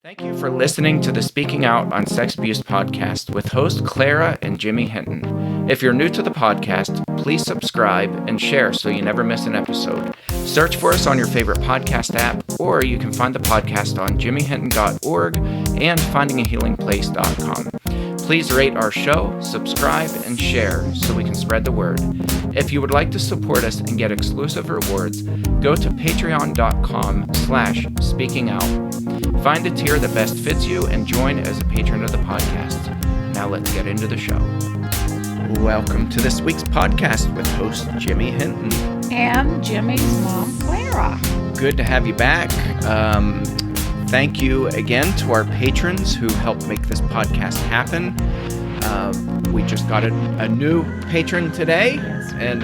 Thank you for listening to the Speaking Out on Sex Abuse podcast with host Clara and Jimmy Hinton. If you're new to the podcast, please subscribe and share so you never miss an episode. Search for us on your favorite podcast app, or you can find the podcast on jimmyhinton.org and findingahealingplace.com. Please rate our show, subscribe, and share so we can spread the word. If you would like to support us and get exclusive rewards, go to patreon.com/speakingout. Find a tier that best fits you and join as a patron of the podcast. Now let's get into the show. Welcome to this week's podcast with host Jimmy Hinton. And Jimmy's mom, Clara. Good to have you back. Thank you again to our patrons who helped make this podcast happen. We just got a new patron today, and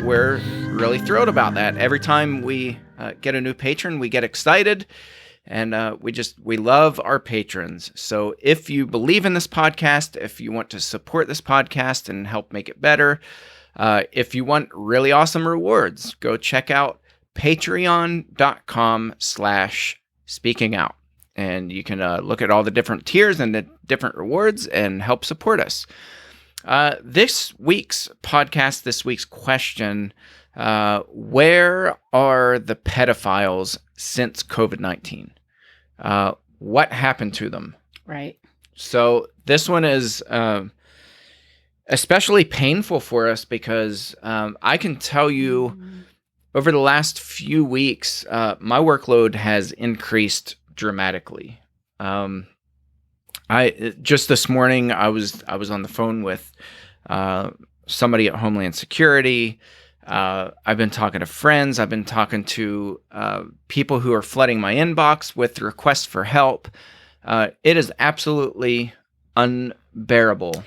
we're really thrilled about that. Every time we get a new patron, we get excited. And we love our patrons. So if you believe in this podcast, if you want to support this podcast and help make it better, if you want really awesome rewards, go check out patreon.com/speakingout. And you can look at all the different tiers and the different rewards and help support us. This week's podcast, this week's question, where are the pedophiles since COVID-19? What happened to them? Right. So this one is especially painful for us because I can tell you over the last few weeks, my workload has increased dramatically. Just this morning, I was on the phone with somebody at Homeland Security. I've been talking to friends. I've been talking to people who are flooding my inbox with requests for help. It is absolutely unbearable.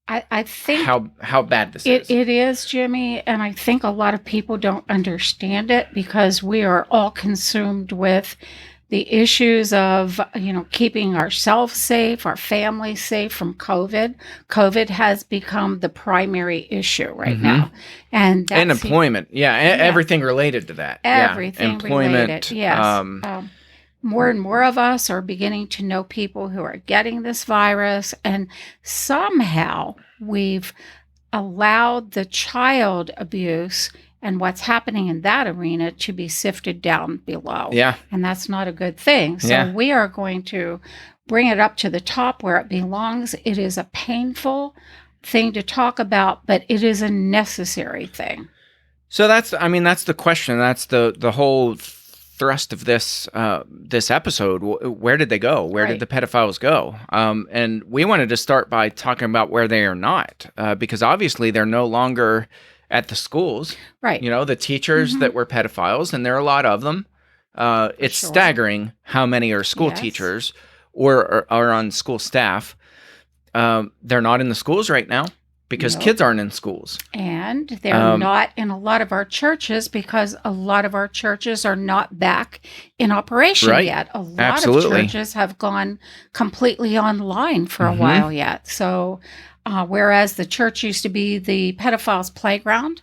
I think how bad this is. It is, Jimmy, and I think a lot of people don't understand it because we are all consumed with the issues of, keeping ourselves safe, our family safe from COVID. COVID has become the primary issue right now. And employment. Everything related to that. Everything employment, related, yes. More and more of us are beginning to know people who are getting this virus, and somehow we've allowed the child abuse and what's happening in that arena to be sifted down below. Yeah. And that's not a good thing. So we are going to bring it up to the top where it belongs. It is a painful thing to talk about, but it is a necessary thing. So that's the question. That's the whole thrust of this episode. Where did they go? Where did the pedophiles go? And we wanted to start by talking about where they are not, because obviously they're no longer at the schools. Right. The teachers that were pedophiles, and there are a lot of them. It's staggering how many are school teachers or are on school staff. They're not in the schools right now because kids aren't in schools. And they're not in a lot of our churches because a lot of our churches are not back in operation yet. A lot of churches have gone completely online for a while yet. So whereas the church used to be the pedophiles' playground,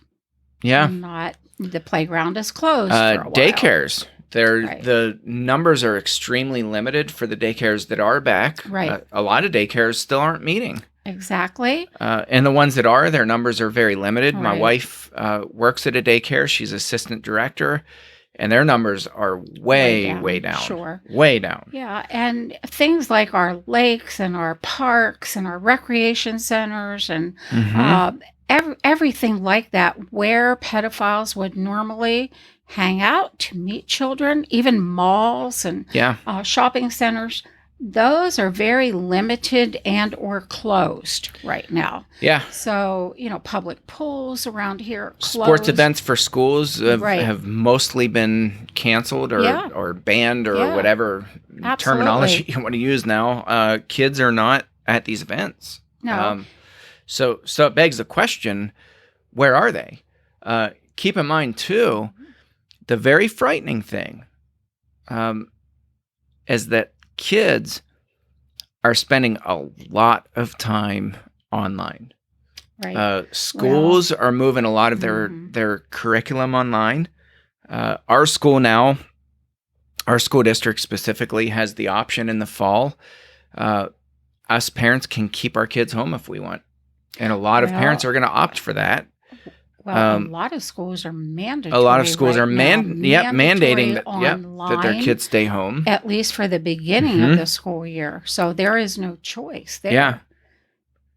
not the playground is closed for a while. Daycares. The numbers are extremely limited for the daycares that are back. Right. A lot of daycares still aren't meeting. Exactly. And the ones that are, their numbers are very limited. Right. My wife works at a daycare. She's assistant director. And their numbers are way down. Sure. Way down. Yeah. And things like our lakes and our parks and our recreation centers and everything like that, where pedophiles would normally hang out to meet children, even malls and shopping centers, those are very limited and or closed right now. Yeah. So, public pools around here are closed. Sports events for schools have mostly been canceled or banned or whatever terminology you want to use now. Kids are not at these events. No. So it begs the question, where are they? Keep in mind, too, the very frightening thing is that kids are spending a lot of time online. Right. Schools are moving a lot of their curriculum online. Our school now Our school district specifically has the option in the fall. Us parents can keep our kids home if we want. And a lot of parents are going to opt for that. Well, a lot of schools are mandatory. A lot of schools are mandating that their kids stay home. At least for the beginning of the school year. So there is no choice there. Yeah.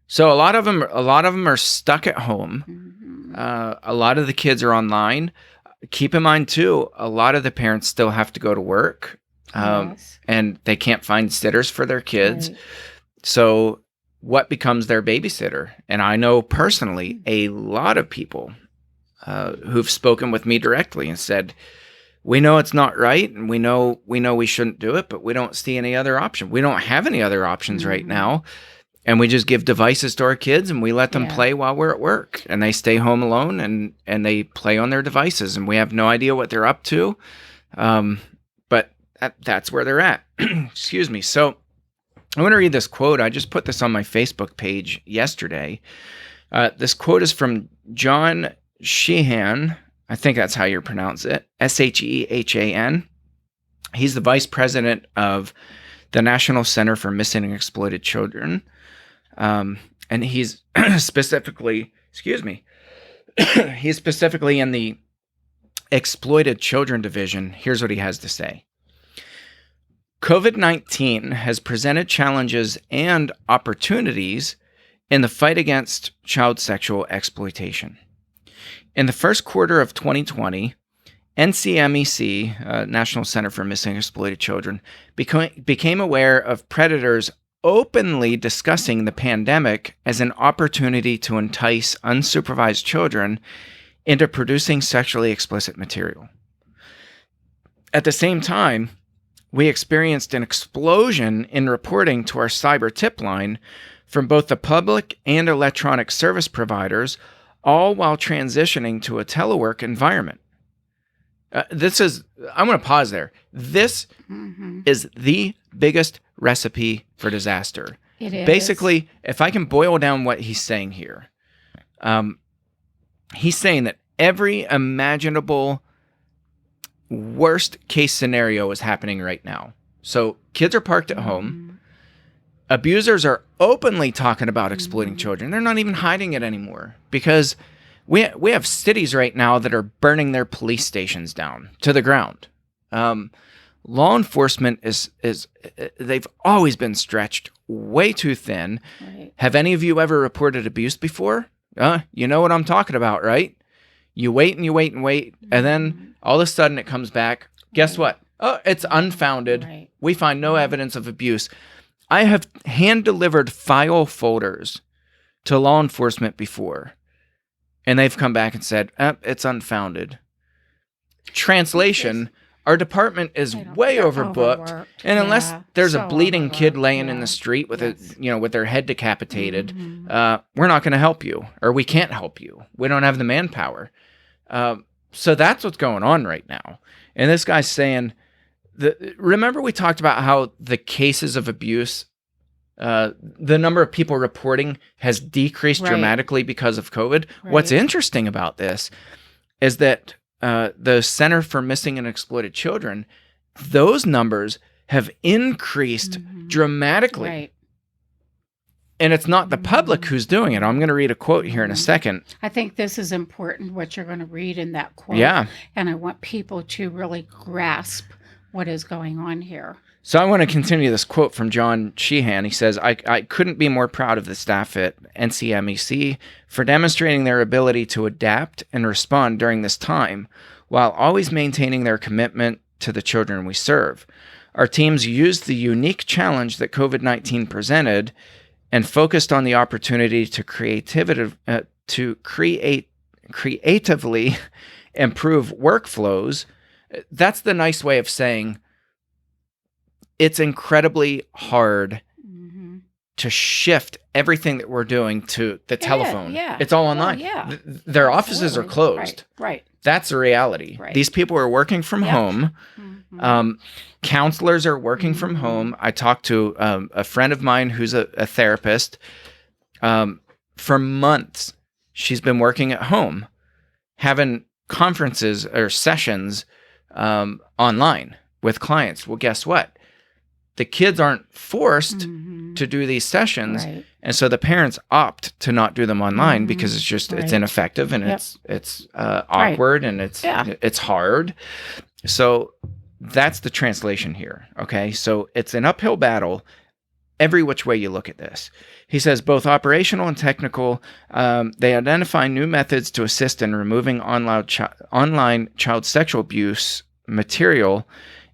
So a lot of them are stuck at home. A lot of the kids are online. Keep in mind too, a lot of the parents still have to go to work. And they can't find sitters for their kids. Right. So what becomes their babysitter? And I know personally a lot of people who've spoken with me directly and said, we know it's not right, and we know we shouldn't do it, but we don't see any other option. We don't have any other options right now. And we just give devices to our kids and we let them play while we're at work, and they stay home alone and they play on their devices, and we have no idea what they're up to. But that's where they're at. Excuse me. So I want to read this quote. I just put this on my Facebook page yesterday. This quote is from John Sheehan. I think that's how you pronounce it. Shehan. He's the vice president of the National Center for Missing and Exploited Children. And he's specifically, he's specifically in the Exploited Children Division. Here's what he has to say. COVID-19 has presented challenges and opportunities in the fight against child sexual exploitation. In the first quarter of 2020, NCMEC, National Center for Missing and Exploited Children, became aware of predators openly discussing the pandemic as an opportunity to entice unsupervised children into producing sexually explicit material. At the same time, we experienced an explosion in reporting to our cyber tip line from both the public and electronic service providers, all while transitioning to a telework environment. I'm going to pause there. This is the biggest recipe for disaster. It is. Basically, if I can boil down what he's saying here, he's saying that every imaginable worst case scenario is happening right now. So kids are parked at home. Abusers are openly talking about exploiting children. They're not even hiding it anymore, because we have cities right now that are burning their police stations down to the ground. Law enforcement is they've always been stretched way too thin. Right. Have any of you ever reported abuse before? You know what I'm talking about, right? You wait and you wait and wait, and then all of a sudden it comes back. Guess what? Oh, it's unfounded. Right. We find no evidence of abuse. I have hand-delivered file folders to law enforcement before, and they've come back and said, it's unfounded. Translation, our department is way overbooked, and unless there's a bleeding kid laying in the street with with their head decapitated, we're not going to help you, or we can't help you. We don't have the manpower. So that's what's going on right now. And this guy's saying, remember we talked about how the cases of abuse, the number of people reporting has decreased dramatically because of COVID. Right. What's interesting about this is that the Center for Missing and Exploited Children, those numbers have increased dramatically. Right. And it's not the public who's doing it. I'm going to read a quote here in a second. I think this is important, what you're going to read in that quote. Yeah. And I want people to really grasp what is going on here. So I want to continue this quote from John Sheehan. He says, I couldn't be more proud of the staff at NCMEC for demonstrating their ability to adapt and respond during this time while always maintaining their commitment to the children we serve. Our teams used the unique challenge that COVID-19 presented and focused on the opportunity to creatively improve workflows. That's the nice way of saying it's incredibly hard to shift everything that we're doing to the telephone. Yeah. It's all online. Their offices are closed. Right. That's the reality. Right. These people are working from home. Counselors are working from home. I talked to a friend of mine who's a therapist. For months, she's been working at home, having conferences or sessions online. with clients. Well, guess what? The kids aren't forced to do these sessions. Right. And so the parents opt to not do them online because it's just, it's ineffective and it's awkward and it's hard. So that's the translation here. Okay. So it's an uphill battle every which way you look at this. He says both operational and technical, they identify new methods to assist in removing online child sexual abuse material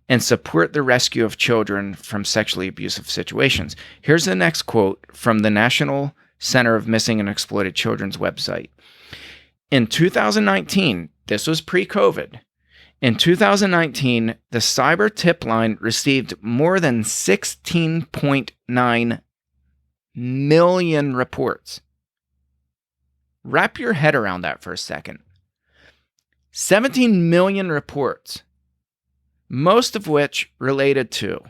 and support the rescue of children from sexually abusive situations. Here's the next quote from the National Center of Missing and Exploited Children's website. In 2019, this was pre-COVID, in 2019, the cyber tip line received more than 16.9 million reports. Wrap your head around that for a second. 17 million reports, most of which related to,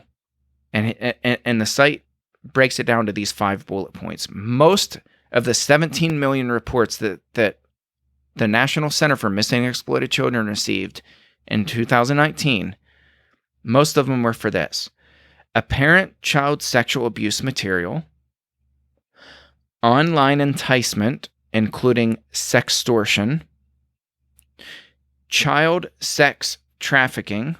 and the site breaks it down to these 5 bullet points. Most of the 17 million reports that the National Center for Missing and Exploited Children received in 2019, most of them were for this: apparent child sexual abuse material, online enticement, including sextortion, child sex trafficking,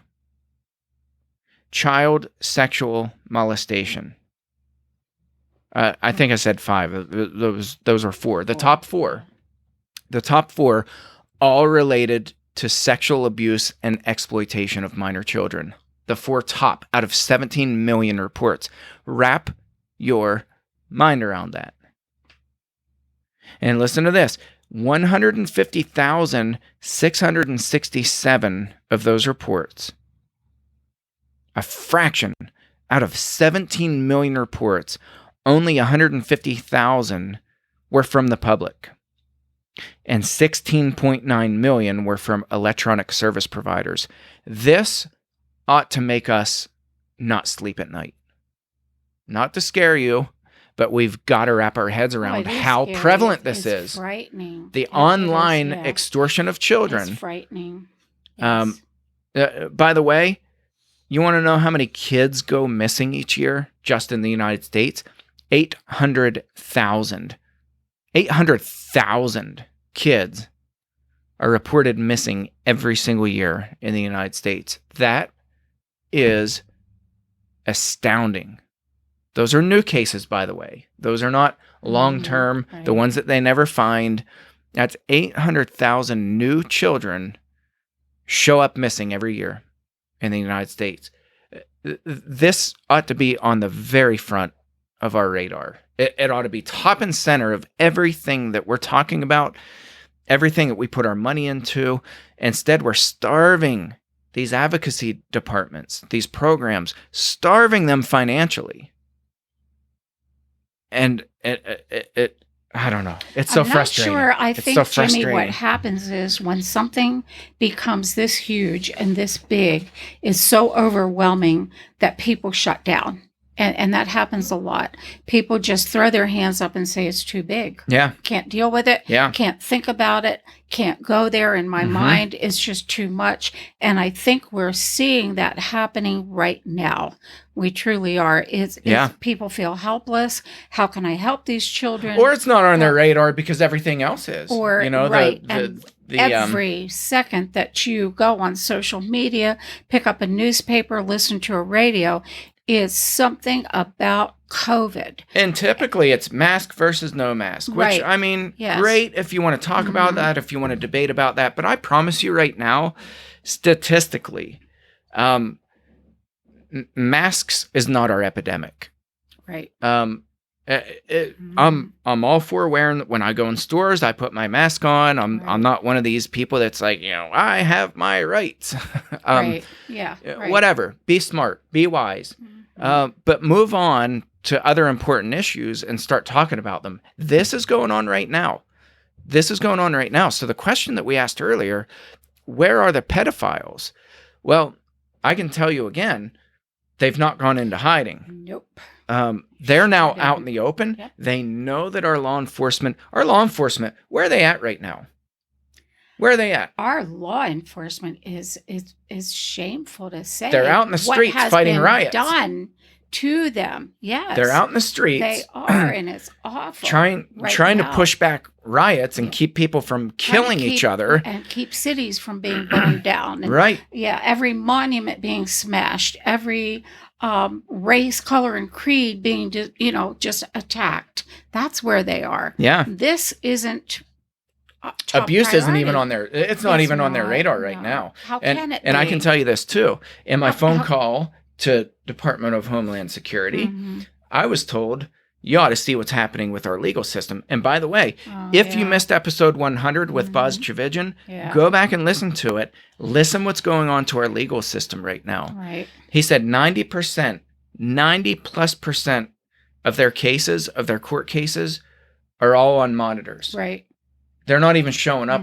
child sexual molestation. I think I said 5. Those were 4. The top four all related to sexual abuse and exploitation of minor children. The 4 top out of 17 million reports. Wrap your mind around that. And listen to this. 150,667 of those reports, a fraction out of 17 million reports, only 150,000 were from the public. And 16.9 million were from electronic service providers. This ought to make us not sleep at night. Not to scare you, but we've got to wrap our heads around how prevalent this is. It's frightening. The online extortion of children. It's frightening. Yes. By the way, you want to know how many kids go missing each year just in the United States? 800,000. 800,000 kids are reported missing every single year in the United States. That is astounding. Those are new cases, by the way. Those are not long-term, the ones that they never find. That's 800,000 new children show up missing every year in the United States. This ought to be on the very front of our radar. It ought to be top and center of everything that we're talking about, everything that we put our money into. Instead, we're starving these advocacy departments, these programs, starving them financially. And it I don't know. It's so frustrating. I'm not sure. I think, Jimmy, what happens is when something becomes this huge and this big, is so overwhelming that people shut down. And that happens a lot. People just throw their hands up and say it's too big. Yeah. Can't deal with it. Yeah. Can't think about it. Can't go there in my mind. It's just too much. And I think we're seeing that happening right now. We truly are. It's people feel helpless. How can I help these children? Or it's not on their radar because everything else is. Or, you know, every second that you go on social media, pick up a newspaper, listen to a radio, is something about COVID. And typically it's mask versus no mask, which, I mean, great if you want to talk about that, if you want to debate about that. But I promise you right now, statistically, masks is not our epidemic. Right. I'm all for wearing, when I go in stores, I put my mask on. I'm not one of these people that's like, you know, I have my rights. Right. Yeah. Right. Whatever. Be smart. Be wise. But move on to other important issues and start talking about them. This is going on right now. So the question that we asked earlier, where are the pedophiles? Well, I can tell you again, they've not gone into hiding. Nope. They're now out in the open. Yep. They know that our law enforcement, where are they at right now? Where are they at? Our law enforcement is shameful to say. They're out in the streets fighting riots. Done to them. Yes. They're out in the streets. They are, and it's awful. Trying to push back riots and keep people from killing each other. And keep cities from being burned down. And, right. Yeah, every monument being smashed, every race, color, and creed being just attacked. That's where they are. Yeah. This isn't abuse isn't even on their. It's not even on their radar right now. How can it be? And I can tell you this too. In my phone call to Department of Homeland Security, I was told you ought to see what's happening with our legal system. And by the way, if you missed episode 100 with Boz Chivijan, go back and listen to it. Listen what's going on to our legal system right now. Right. He said 90%, 90+% of their cases, of their court cases, are all on monitors. Right. They're not even showing up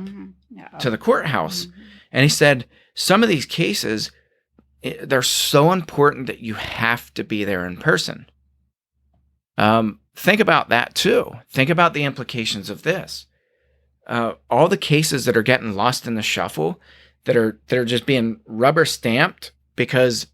to the courthouse. And he said, some of these cases, they're so important that you have to be there in person. Think about that too. Think about the implications of this. All the cases that are getting lost in the shuffle, that are just being rubber stamped because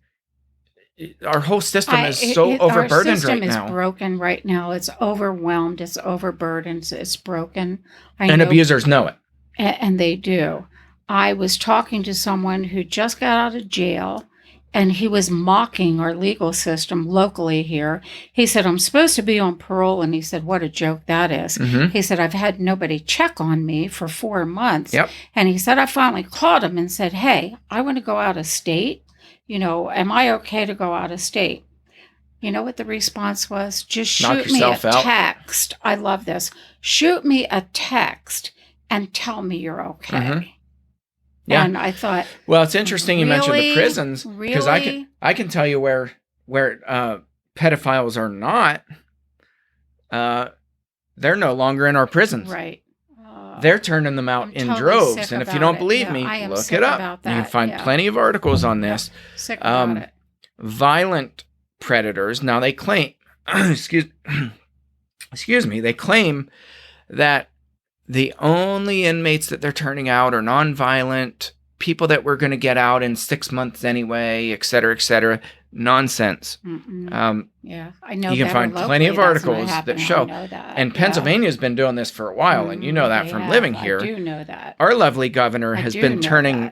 our whole system is so overburdened right now. Our system is broken right now. It's overwhelmed. It's overburdened. It's broken. And abusers know it. And they do. I was talking to someone who just got out of jail, and he was mocking our legal system locally here. He said, I'm supposed to be on parole. And he said, what a joke that is. He said, I've had nobody check on me for 4 months. Yep. And he said, I finally called him and said, hey, I want to go out of state. Am I okay to go out of state? You know what the response was? Just shoot me a text. I love this. Shoot me a text and tell me you're okay. Yeah. And I thought, well, it's interesting you mentioned the prisons, because I can tell you where pedophiles are not. They're no longer in our prisons. Right. They're turning them out in droves. And if you don't believe me, look it up. You can find plenty of articles on this. Sick about it. Violent predators. Now they claim, excuse me, they claim that the only inmates that they're turning out are nonviolent, people that we're going to get out in 6 months anyway, et cetera, et cetera. Nonsense. Yeah, I know. You can find plenty of articles that show. And Pennsylvania's been doing this for a while, and you know that from living here. I do know that. Our lovely governor has been turning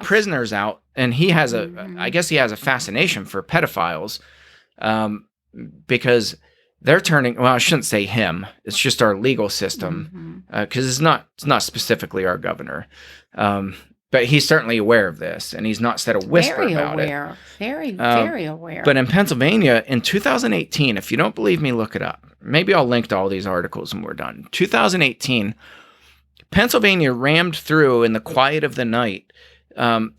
prisoners out, and he has I guess he has a fascination for pedophiles, because they're turning. Well, I shouldn't say him. It's just our legal system, because it's not specifically our governor. But he's certainly aware of this, and he's not said a whisper about it. Very aware. But in Pennsylvania, in 2018, if you don't believe me, look it up. Maybe I'll link to all these articles when we're done. 2018, Pennsylvania rammed through in the quiet of the night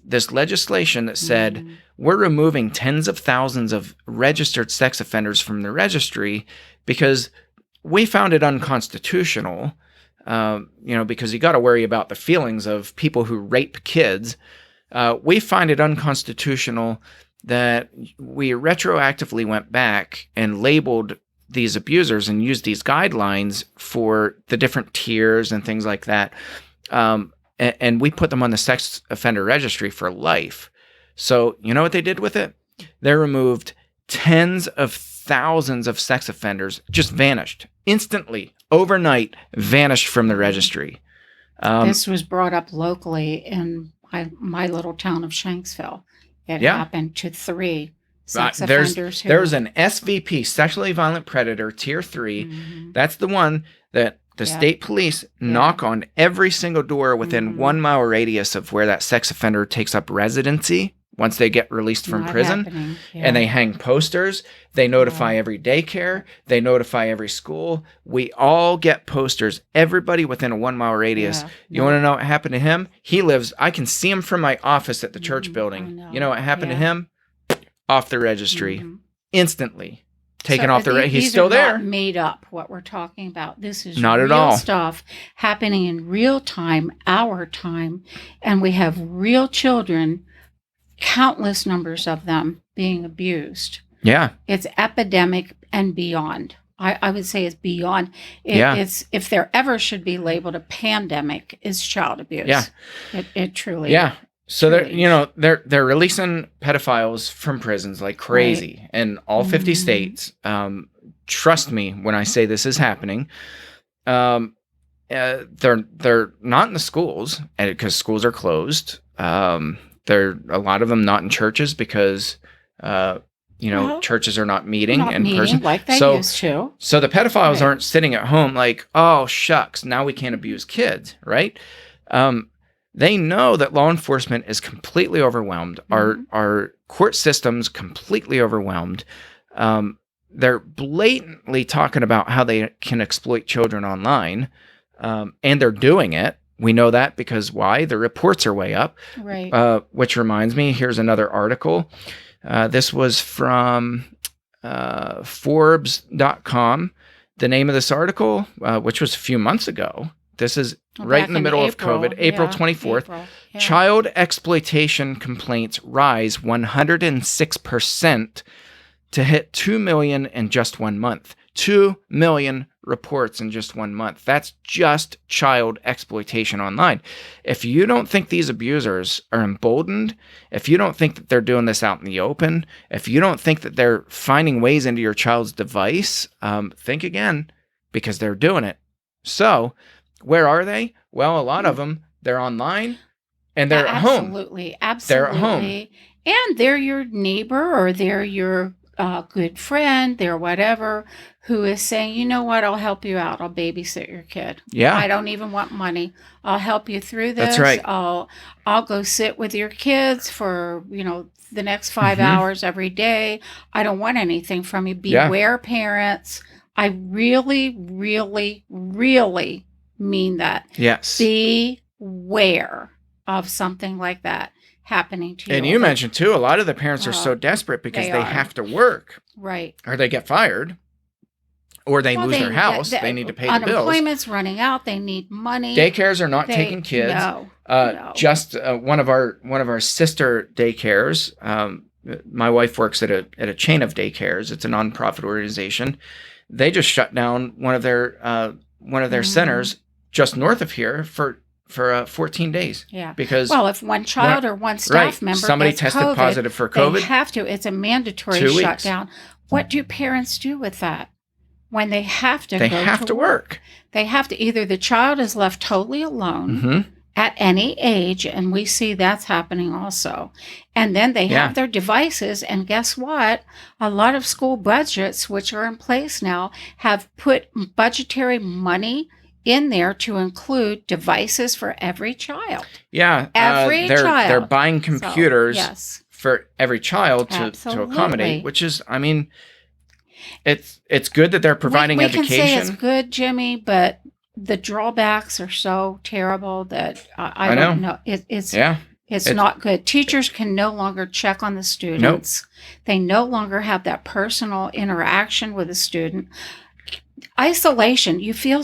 this legislation that said, we're removing tens of thousands of registered sex offenders from the registry because we found it unconstitutional. Because you got to worry about the feelings of people who rape kids. We find it unconstitutional that we retroactively went back and labeled these abusers and used these guidelines for the different tiers and things like that. And we put them on the sex offender registry for life. So you know what they did with it? They removed tens of thousands of sex offenders, just vanished instantly, overnight, vanished from the registry. This was brought up locally in my little town of Shanksville. It happened to 3 sex offenders. There's an SVP, sexually violent predator, tier 3. That's the one that the state police knock on every single door within 1 mile radius of where that sex offender takes up residency once they get released from prison. And they hang posters. They notify every daycare. They notify every school. We all get posters, everybody within a 1 mile radius. You want to know what happened to him? He lives, I can see him from my office at the church building. You know what happened to him? Off the registry. Instantly. Taken off the registry. He's still there. Not made up what we're talking about. This is not real at all stuff happening in real time, our time. And we have real children, countless numbers of them being abused. Yeah. It's epidemic and beyond. I would say is beyond. It's if there ever should be labeled a pandemic, is child abuse. Yeah, it truly. Yeah. So they're releasing pedophiles from prisons like crazy in all 50 states. Trust me when I say this is happening. They're not in the schools because schools are closed. They're a lot of them not in churches because churches are not meeting in person like they used to. So the pedophiles aren't sitting at home like, oh shucks, now we can't abuse kids, right? They know that law enforcement is completely overwhelmed. Our court system's completely overwhelmed. They're blatantly talking about how they can exploit children online, and they're doing it. We know that because why? The reports are way up. Right. Which reminds me, here's another article. This was from Forbes.com. The name of this article, which was a few months ago. This is right in the middle of COVID, April 24th. April. Yeah. Child exploitation complaints rise 106% to hit 2 million in just 1 month. 2 million reports in just 1 month. That's just child exploitation online. If you don't think these abusers are emboldened, if you don't think that they're doing this out in the open, if you don't think that they're finding ways into your child's device, think again, because they're doing it. So, where are they? Well, a lot of them, they're online and they're at home. Absolutely. They're at home. And they're your neighbor or they're your good friend, they're whatever, who is saying, you know what, I'll help you out. I'll babysit your kid. Yeah. I don't even want money. I'll help you through this. That's right. I'll go sit with your kids for, the next 5 hours every day. I don't want anything from you. Beware, parents. I really, really, really mean that. Yes. Beware of something like that happening to you. And you mentioned too, a lot of the parents are so desperate because they have to work. Right. Or they get fired. Or they lose their house. They need to pay the bills. Unemployment's running out. They need money. Daycares are not taking kids. No. Just one of our sister daycares. My wife works at a chain of daycares. It's a nonprofit organization. They just shut down one of their centers just north of here for 14 days. Yeah. Because if one child or one staff member somebody gets tested COVID, positive for COVID, they have to. It's a mandatory 2 weeks. shutdown. What do parents do with that when they have to? They have to work. They have to. Either the child is left totally alone at any age, and we see that's happening also. And then they have their devices, and guess what? A lot of school budgets, which are in place now, have put budgetary money in there to include devices for every child. Yeah. Every child. They're buying computers for every child to accommodate, which is, it's good that they're providing education. We can say it's good, Jimmy, but the drawbacks are so terrible that I don't know. It's not good. Teachers can no longer check on the students. Nope. They no longer have that personal interaction with the student. Isolation, you feel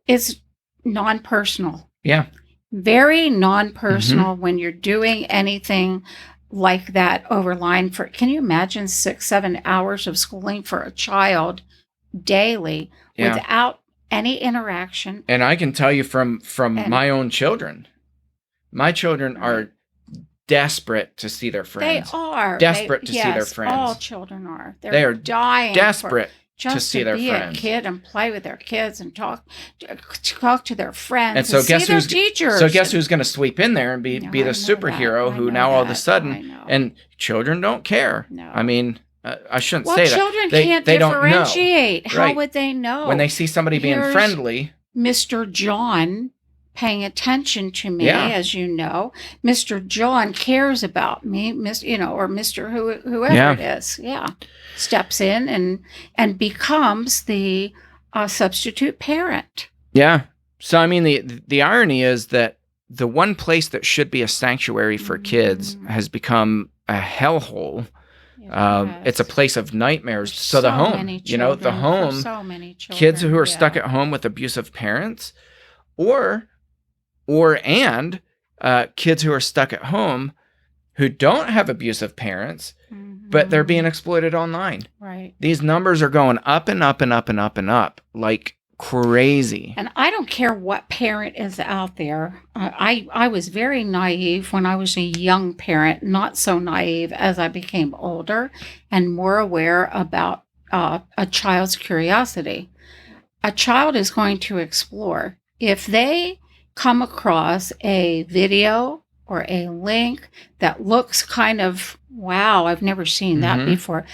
it's non-personal. Yeah. Very non-personal when you're doing anything like that over line. Can you imagine 6-7 hours of schooling for a child daily without any interaction? And I can tell you from my own children, my children are desperate to see their friends. They are. Desperate to see their friends. All children are. They are dying. Desperate just to see their friends. A kid and play with their kids and talk to their friends and so see their teachers. So guess who's going to sweep in there and be the superhero who now all of a sudden, and children don't care. No. I shouldn't say that. Children can't differentiate. Don't know. How would they know? When they see somebody being friendly. Mr. John paying attention to me, as you know. Mr. John cares about me, or Mr. whoever it is. Yeah. Steps in and becomes the substitute parent. Yeah. So, the irony is that the one place that should be a sanctuary for kids has become a hellhole. It's a place of nightmares. So the home, the home, so many children, kids who are stuck at home with abusive parents or kids who are stuck at home who don't have abusive parents, but they're being exploited online. Right. These numbers are going up and up and up and up and up like crazy. And I don't care what parent is out there. I was very naive when I was a young parent, not so naive as I became older and more aware about a child's curiosity. A child is going to explore. If they come across a video or a link that looks kind of, wow, I've never seen that before,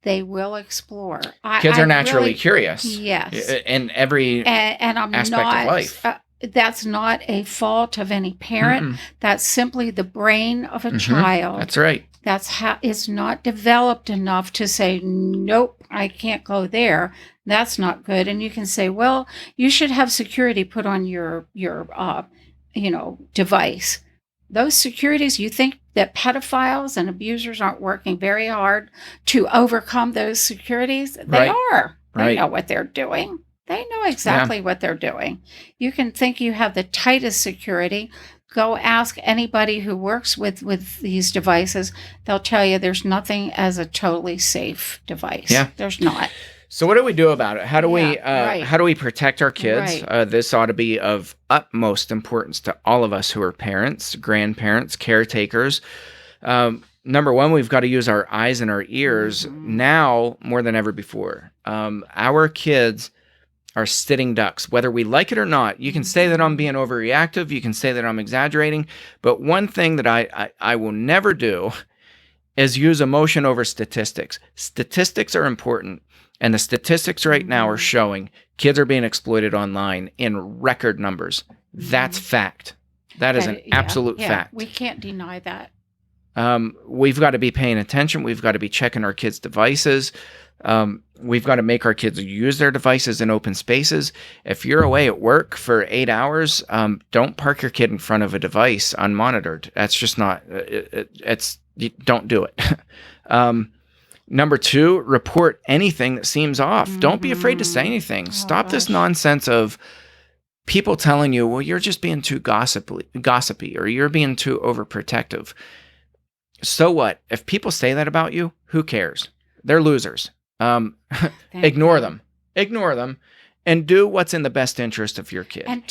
they will explore. Kids are naturally curious. Yes. In every and I'm aspect not, of life. That's not a fault of any parent. That's simply the brain of a child. That's right. That's how it's not developed enough to say, nope, I can't go there. That's not good. And you can say, well, you should have security put on your device. Those securities, you think that pedophiles and abusers aren't working very hard to overcome those securities? They are. They know what they're doing. They know exactly what they're doing. You can think you have the tightest security. Go ask anybody who works with these devices. They'll tell you there's nothing as a totally safe device. Yeah. There's not. So what do we do about it? How do we protect our kids? Right. This ought to be of utmost importance to all of us who are parents, grandparents, caretakers. Number one, we've got to use our eyes and our ears now more than ever before. Our kids are sitting ducks, whether we like it or not. You can say that I'm being overreactive. You can say that I'm exaggerating. But one thing that I will never do is use emotion over statistics. Statistics are important. And the statistics right now are showing kids are being exploited online in record numbers. That's fact. That is an absolute fact. We can't deny that. We've got to be paying attention. We've got to be checking our kids' devices. We've got to make our kids use their devices in open spaces. If you're away at work for 8 hours, don't park your kid in front of a device unmonitored. That's just not, don't do it. Number two, report anything that seems off. Don't be afraid to say anything. Stop this nonsense of people telling you, well, you're just being too gossipy or you're being too overprotective. So what? If people say that about you, who cares? They're losers. Ignore them. Ignore them. And do what's in the best interest of your kid. And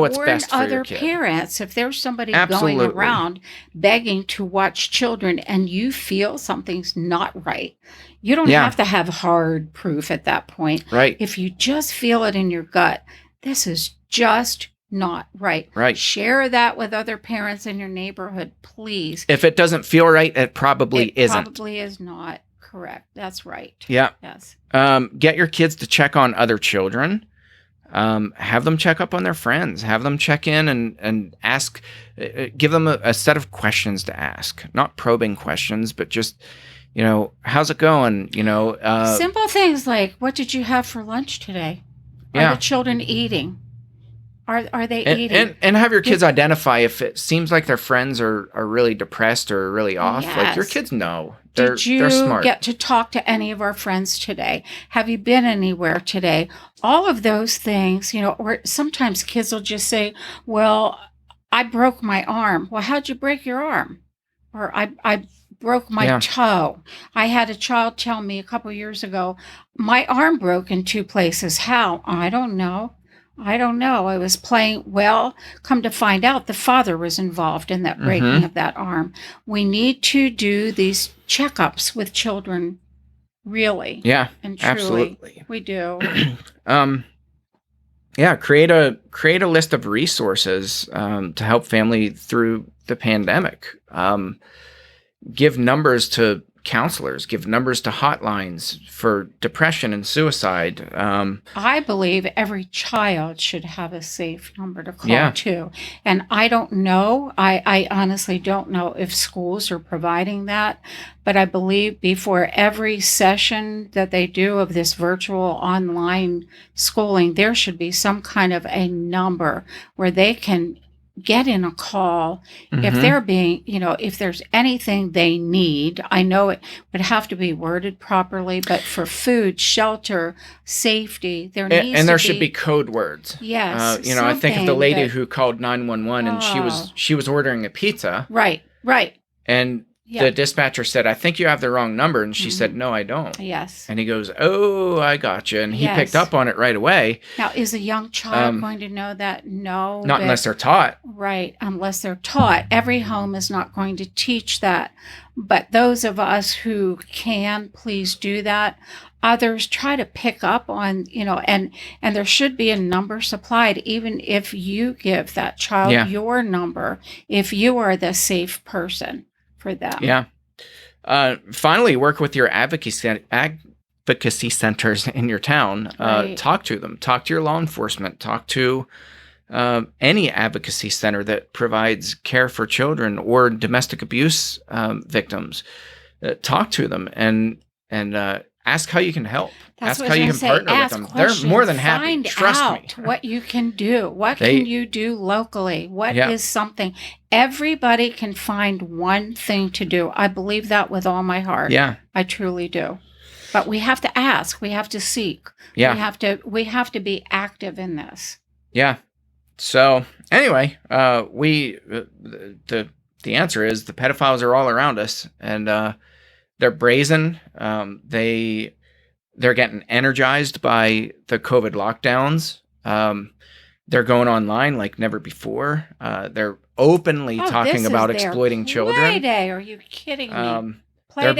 what's best for your kid. Other parents, if there's somebody going around begging to watch children and you feel something's not right, you don't have to have hard proof at that point. Right. If you just feel it in your gut, this is just not right. Right. Share that with other parents in your neighborhood, please. If it doesn't feel right, it probably isn't. It probably is not. Correct. That's right. Yeah. Yes. Get your kids to check on other children. Have them check up on their friends. Have them check in and ask. Give them a set of questions to ask. Not probing questions, but just, how's it going? Simple things like, what did you have for lunch today? Are the children eating? Are they eating? And have your kids identify if it seems like their friends are really depressed or really off. Yes. Like your kids know. They're Did smart. you get to talk to any of our friends today? Have you been anywhere today? All of those things, or sometimes kids will just say, well, I broke my arm. Well, how'd you break your arm? Or I broke my toe. I had a child tell me a couple years ago, my arm broke in 2 places. How? I don't know. I was playing. Well, come to find out, the father was involved in that breaking of that arm. We need to do these checkups with children, really. Yeah, and truly, absolutely. We do. Create a list of resources to help family through the pandemic. Give numbers to counselors, give numbers to hotlines for depression and suicide. I believe every child should have a safe number to call too. And I don't know, I honestly don't know if schools are providing that, but I believe before every session that they do of this virtual online schooling, there should be some kind of a number where they can get in a call if they're being, if there's anything they need. I know it would have to be worded properly, but for food, shelter, safety, there needs to be. And there should be code words. Yes. I think of the lady who called 911 and she was ordering a pizza. Right. And the dispatcher said, I think you have the wrong number. And she said, no, I don't. Yes. And he goes, oh, I gotcha. And he picked up on it right away. Now, is a young child going to know that? No. Not unless they're taught. Right. Unless they're taught. Every home is not going to teach that. But those of us who can, please do that. Others try to pick up on, and there should be a number supplied, even if you give that child your number, if you are the safe person for them. Yeah. Finally, work with your advocacy centers in your town. Talk to them. Talk to your law enforcement. Talk to any advocacy center that provides care for children or domestic abuse victims. Talk to them and ask how you can help. That's ask how you can partner with them. Questions. They're more than happy. Find Trust out me. What you can do. What can you do locally? What is something? Everybody can find one thing to do. I believe that with all my heart. Yeah. I truly do. But we have to ask. We have to seek. Yeah. We have to be active in this. Yeah. So anyway, the answer is the pedophiles are all around us, and they're brazen. They're getting energized by the COVID lockdowns. They're going online like never before. They're openly talking about exploiting children. Playday? Are you kidding me? They're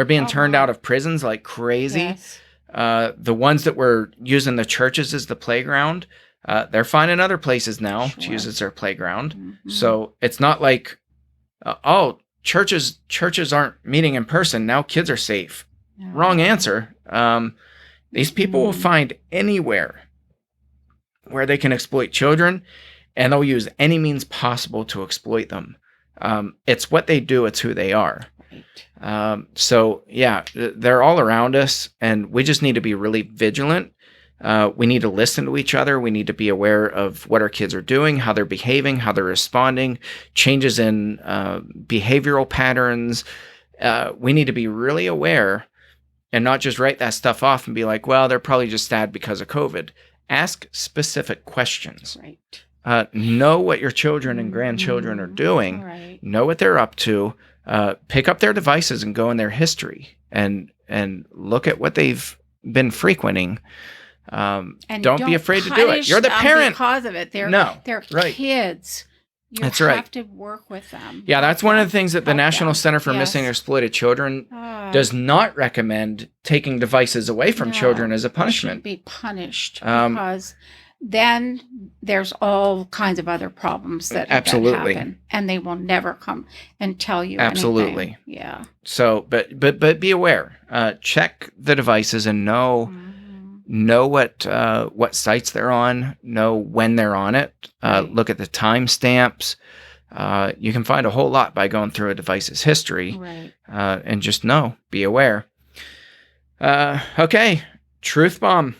being turned out of prisons like crazy. Yes. The ones that were using the churches as the playground, they're finding other places now to use as their playground. Mm-hmm. So it's not like, churches aren't meeting in person. Now kids are safe. No. Wrong answer. These people will find anywhere where they can exploit children, and they'll use any means possible to exploit them. It's what they do. It's who they are. Right. So yeah, they're all around us, and we just need to be really vigilant. We need to listen to each other. We need to be aware of what our kids are doing, how they're behaving, how they're responding, changes in behavioral patterns. We need to be really aware and not just write that stuff off and be like, well, they're probably just sad because of COVID. Ask specific questions. Right. Know what your children and grandchildren are doing. Right. Know what they're up to. Pick up their devices and go in their history and look at what they've been frequenting. And don't be afraid to do it. You're the parent. Because of it. They're kids. You have to work with them. Yeah, that's one of the things that the National Center for Missing and Exploited Children does not recommend, taking devices away from children as a punishment. They should be punished because then there's all kinds of other problems that happen, and they will never come and tell you anything. Yeah. So, but be aware. Check the devices and know what sites they're on, know when they're on it, look at the timestamps. You can find a whole lot by going through a device's history, and just be aware. Okay, truth bomb.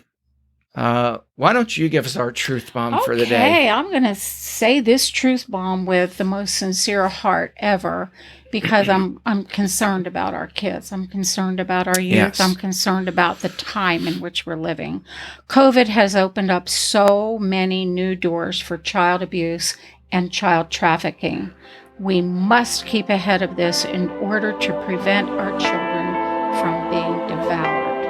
Why don't you give us our truth bomb for the day? Okay, I'm going to say this truth bomb with the most sincere heart ever, because I'm concerned about our kids. I'm concerned about our youth. Yes. I'm concerned about the time in which we're living. COVID has opened up so many new doors for child abuse and child trafficking. We must keep ahead of this in order to prevent our children from being devoured.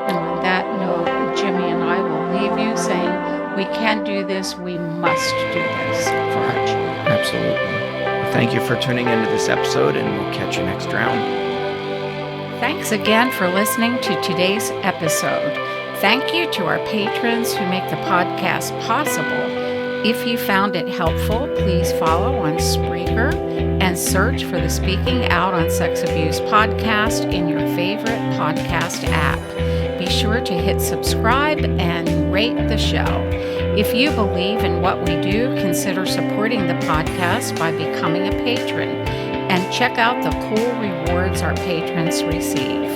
And on that note, Jimmy and I will leave you saying, we can do this. We must do this for our children. Absolutely. Thank you for tuning into this episode, and we'll catch you next round. Thanks again for listening to today's episode. Thank you to our patrons who make the podcast possible. If you found it helpful, please follow on Spreaker and search for the Speaking Out on Sex Abuse podcast in your favorite podcast app. Be sure to hit subscribe and rate the show. If you believe in what we do, consider supporting the podcast by becoming a patron, and check out the cool rewards our patrons receive.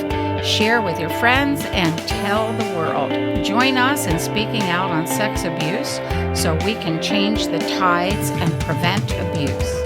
Share with your friends and tell the world. Join us in speaking out on sex abuse so we can change the tides and prevent abuse.